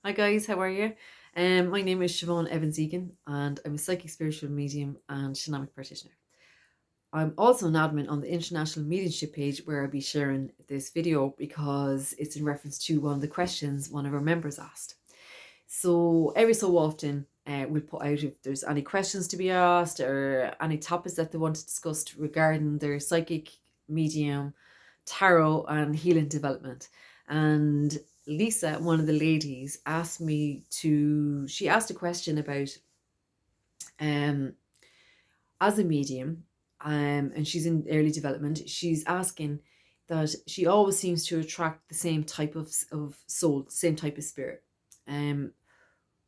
Hi guys, how are you? My name is Siobhan Evans Egan and I'm a psychic spiritual medium and shamanic practitioner. I'm also an admin on the International Mediumship page where I'll be sharing this video because it's in reference to one of the questions one of our members asked. So every so often we'll put out if there's any questions to be asked or any topics that they want to discuss regarding their psychic, medium, tarot and healing development. And Lisa, one of the ladies, she asked a question about um as a medium, and she's in early development. She's asking that she always seems to attract the same type of soul, same type of spirit. Um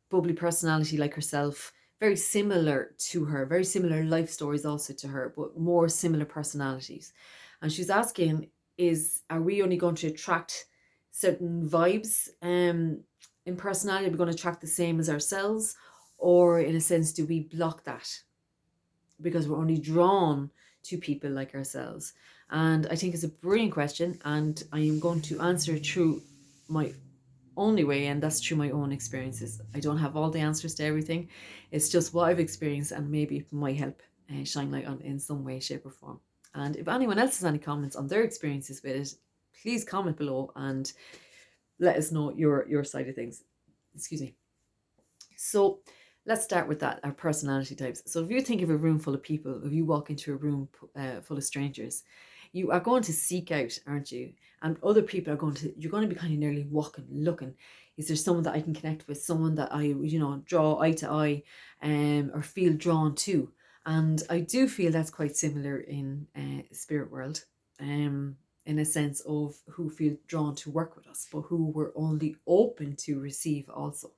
Bubbly personality like herself, very similar to her, very similar life stories also to her, but more similar personalities. And she's asking, are we only going to attract certain vibes in personality? Are we going to attract the same as ourselves? Or in a sense, do we block that because we're only drawn to people like ourselves? And I think it's a brilliant question, and I am going to answer it through my only way, and that's through my own experiences. I don't have all the answers to everything. It's just what I've experienced, and maybe it might help shine light on in some way, shape, or form. And if anyone else has any comments on their experiences with it, please comment below and let us know your side of things. Excuse me. So let's start with that, our personality types. So if you think of a room full of people, if you walk into a room full of strangers, you are going to seek out, aren't you? And other people you're going to be kind of nearly walking, looking. Is there someone that I can connect with? Someone that I, draw eye to eye, or feel drawn to? And I do feel that's quite similar in spirit world, in a sense of who feel drawn to work with us, but who were only open to receive also.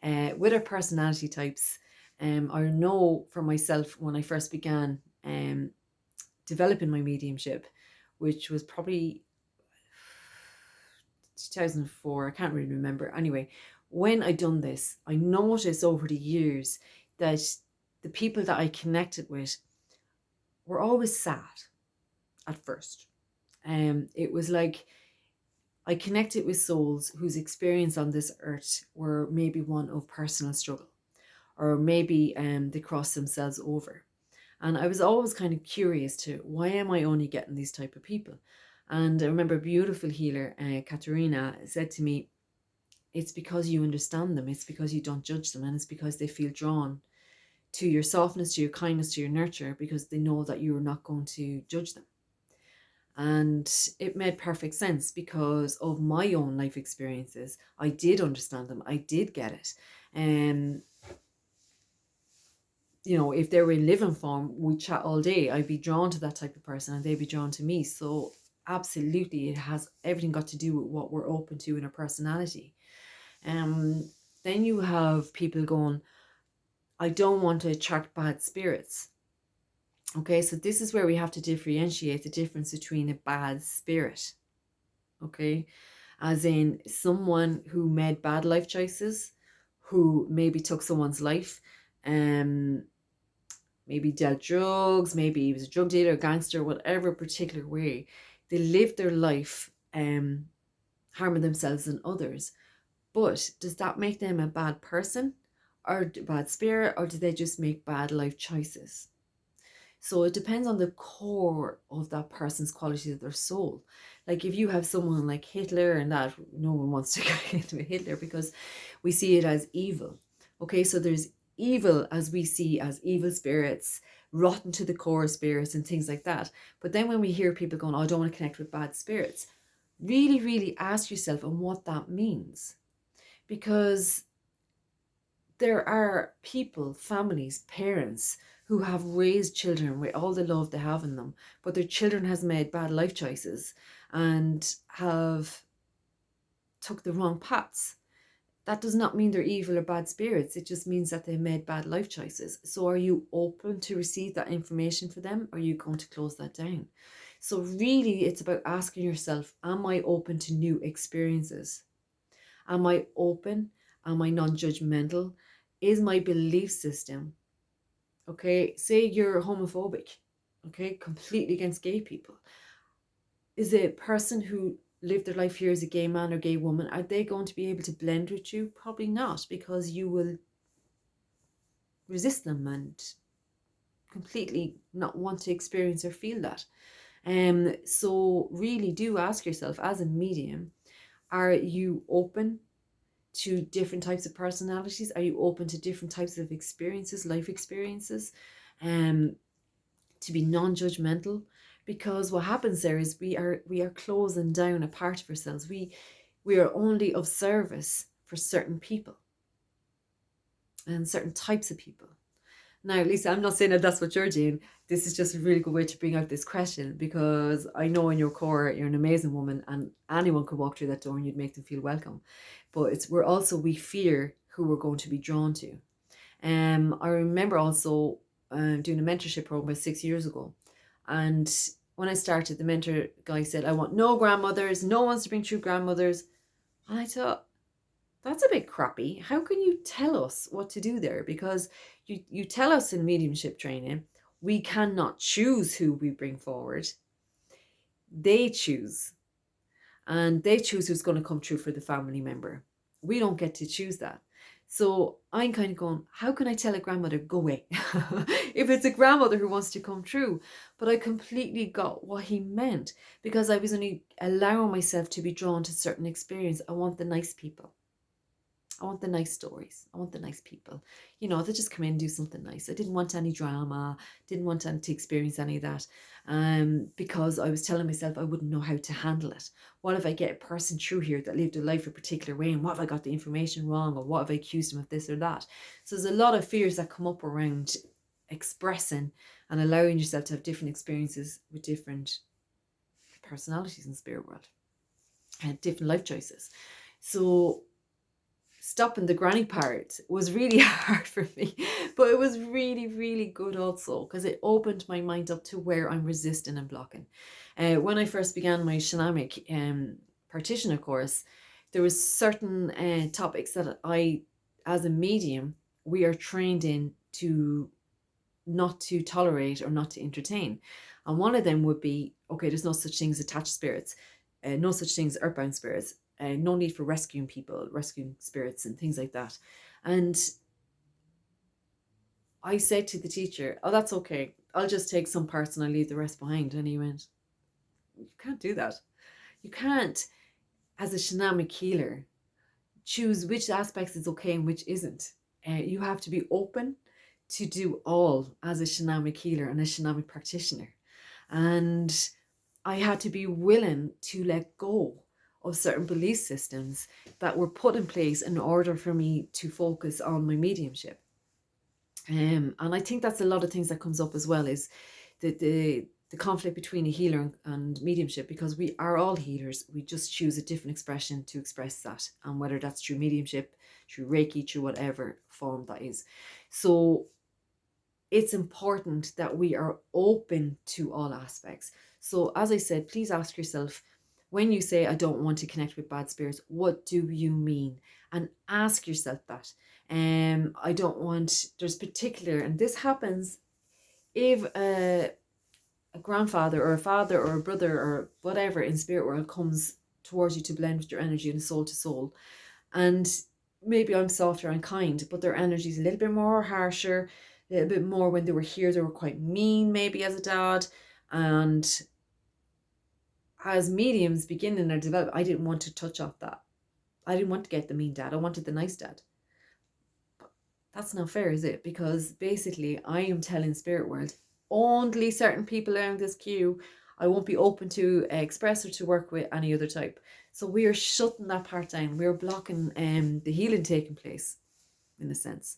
With our personality types, I know for myself when I first began developing my mediumship, which was probably 2004, I can't really remember. Anyway, when I done this, I noticed over the years that the people that I connected with were always sad at first. It was like I connected with souls whose experience on this earth were maybe one of personal struggle, or maybe they cross themselves over. And I was always kind of curious to why am I only getting these type of people? And I remember a beautiful healer, Katerina, said to me, it's because you understand them, it's because you don't judge them, and it's because they feel drawn to your softness, to your kindness, to your nurture, because they know that you're not going to judge them. And it made perfect sense because of my own life experiences. I did understand them, I did get it. And if they were in living form, we'd chat all day. I'd be drawn to that type of person and they'd be drawn to me. So absolutely, it has everything got to do with what we're open to in our personality. Um, then you have people going, I don't want to attract bad spirits. Okay, so this is where we have to differentiate the difference between a bad spirit. Okay, as in someone who made bad life choices, who maybe took someone's life, um, maybe dealt drugs, maybe he was a drug dealer, a gangster, whatever particular way. They lived their life harming themselves and others. But does that make them a bad person or a bad spirit, or do they just make bad life choices? So it depends on the core of that person's quality of their soul. Like if you have someone like Hitler, and that no one wants to get into Hitler because we see it as evil. Okay, so there's evil as we see as evil spirits, rotten to the core spirits and things like that. But then when we hear people going, oh, I don't want to connect with bad spirits, really, really ask yourself on what that means. Because there are people, families, parents who have raised children with all the love they have in them, but their children has made bad life choices and have took the wrong paths. That does not mean they're evil or bad spirits. It just means that they made bad life choices. So are you open to receive that information for them? Or are you going to close that down? So really it's about asking yourself, am I open to new experiences? Am I open? Am I non-judgmental? Is my belief system, okay, say you're homophobic, okay, completely against gay people, is a person who live their life here as a gay man or gay woman, are they going to be able to blend with you? Probably not, because you will resist them and completely not want to experience or feel that. So really do ask yourself, as a medium, are you open to different types of personalities? Are you open to different types of experiences, life experiences? Um, to be non-judgmental, because what happens there is we are closing down a part of ourselves. We are only of service for certain people and certain types of people. Now, Lisa, I'm not saying that that's what you're doing. This is just a really good way to bring out this question, because I know in your core you're an amazing woman and anyone could walk through that door and you'd make them feel welcome. But we fear who we're going to be drawn to. I remember also doing a mentorship program about 6 years ago. And when I started, the mentor guy said, I want no grandmothers, no one's to bring through grandmothers. And I thought, that's a bit crappy. How can you tell us what to do there? Because you tell us in mediumship training, we cannot choose who we bring forward. They choose. And they choose who's going to come true for the family member. We don't get to choose that. So I'm kind of going, how can I tell a grandmother, go away? If it's a grandmother who wants to come true. But I completely got what he meant, because I was only allowing myself to be drawn to certain experience. I want the nice people. I want the nice stories. I want the nice people. They just come in and do something nice. I didn't want any drama. Didn't want to experience any of that. Because I was telling myself I wouldn't know how to handle it. What if I get a person through here that lived a life a particular way, and what if I got the information wrong, or what if I accused them of this or that? So there's a lot of fears that come up around expressing and allowing yourself to have different experiences with different personalities in the spirit world and different life choices. So stopping the granny part was really hard for me, but it was really, really good also, because it opened my mind up to where I'm resisting and blocking. When I first began my shamanic practitioner course, there was certain topics that I, as a medium, we are trained in to not to tolerate or not to entertain. And one of them would be, okay, there's no such thing as attached spirits, no such thing as earthbound spirits, no need for rescuing people, rescuing spirits and things like that. And I said to the teacher, oh, that's okay. I'll just take some parts and I'll leave the rest behind. And he went, you can't do that. You can't, as a shamanic healer, choose which aspects is okay and which isn't. You have to be open to do all as a shamanic healer and a shamanic practitioner. And I had to be willing to let go of certain belief systems that were put in place in order for me to focus on my mediumship. And I think that's a lot of things that comes up as well, is the conflict between a healer and mediumship, because we are all healers. We just choose a different expression to express that, and whether that's through mediumship, through Reiki, through whatever form that is. So it's important that we are open to all aspects. So as I said, please ask yourself, when you say I don't want to connect with bad spirits, what do you mean? And ask yourself that. I don't want, there's particular, and this happens if a grandfather or a father or a brother or whatever in spirit world comes towards you to blend with your energy and soul to soul. And maybe I'm softer and kind, but their energy is a little bit more harsher, a little bit more. When they were here, they were quite mean, maybe as a dad. And as mediums beginning their development, I didn't want to touch off that. I didn't want to get the mean dad. I wanted the nice dad. But that's not fair, is it? Because basically, I am telling spirit world, only certain people around this queue I won't be open to express or to work with any other type. So we are shutting that part down. We are blocking the healing taking place, in a sense.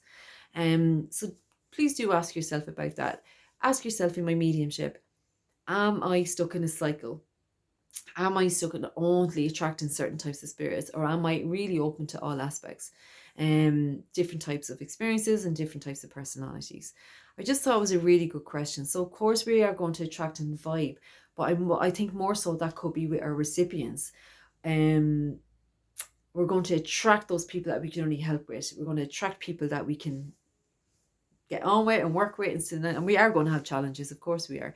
So please do ask yourself about that. Ask yourself, in my mediumship, am I stuck in a cycle? Am I stuck in only attracting certain types of spirits, or am I really open to all aspects, different types of experiences and different types of personalities? I just thought it was a really good question. So of course we are going to attract and vibe, but I think more so that could be with our recipients. We're going to attract those people that we can only help with. We're going to attract people that we can get on with and work with, and we are going to have challenges, of course we are,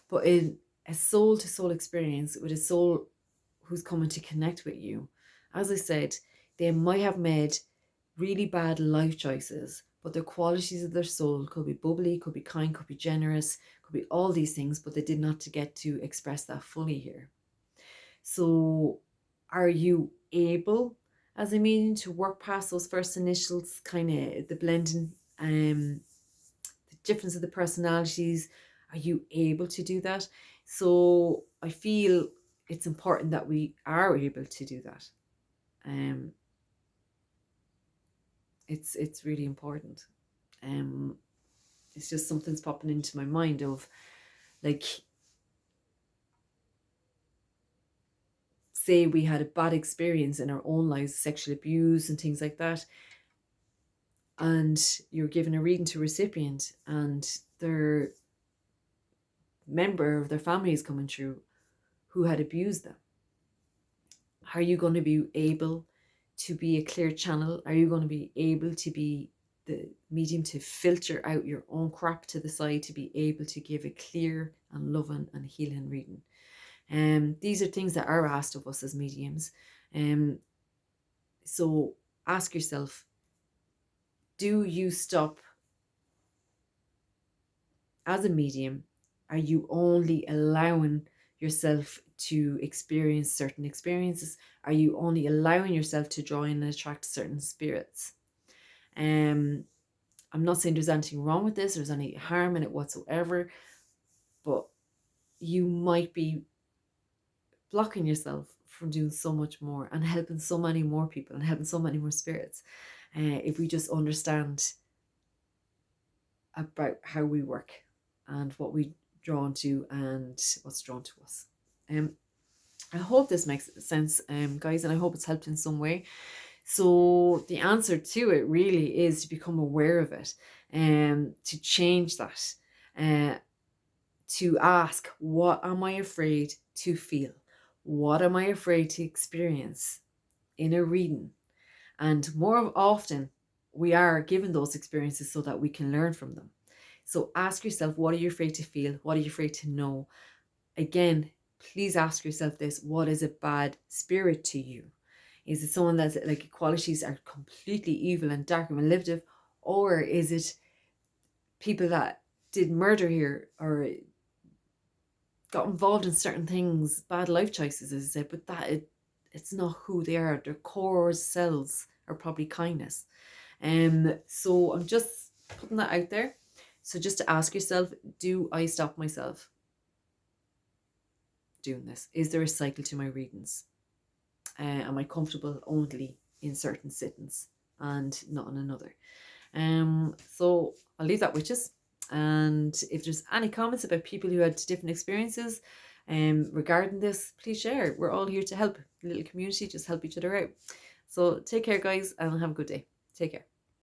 but in a soul to soul experience with a soul who's coming to connect with you, as I said, they might have made really bad life choices, but the qualities of their soul could be bubbly, could be kind, could be generous, could be all these things, but they did not get to express that fully here. So are you able as a medium to work past those first initials, kind of the blending, the difference of the personalities? Are you able to do that? So I feel it's important that we are able to do that. It's really important. It's just something's popping into my mind of, like, say we had a bad experience in our own lives, sexual abuse and things like that, and you're given a reading to a recipient and their member of their family is coming through who had abused them. Are you going to be able to be a clear channel? Are you going to be able to be the medium to filter out your own crap to the side, to be able to give a clear and loving and healing reading? These are things that are asked of us as mediums. So ask yourself, do you stop as a medium? Are you only allowing yourself to experience certain experiences? Are you only allowing yourself to draw in and attract certain spirits? I'm not saying there's anything wrong with this, there's any harm in it whatsoever, but you might be blocking yourself from doing so much more and helping so many more people and helping so many more spirits, if we just understand about how we work and what we drawn to and what's drawn to us. I hope this makes sense, guys, and I hope it's helped in some way. So the answer to it really is to become aware of it, to change that, to ask, what am I afraid to feel? What am I afraid to experience in a reading? And more often, we are given those experiences so that we can learn from them. So ask yourself, what are you afraid to feel? What are you afraid to know? Again, please ask yourself this: what is a bad spirit to you? Is it someone that's like qualities are completely evil and dark and manipulative? Or is it people that did murder here or got involved in certain things, bad life choices, as I said, but it's not who they are. Their core selves are probably kindness. So I'm just putting that out there. So just to ask yourself, do I stop myself doing this? Is there a cycle to my readings? Am I comfortable only in certain sittings and not in another? So I'll leave that with you. And if there's any comments about people who had different experiences regarding this, please share. We're all here to help. A little community, just help each other out. So take care, guys, and have a good day. Take care.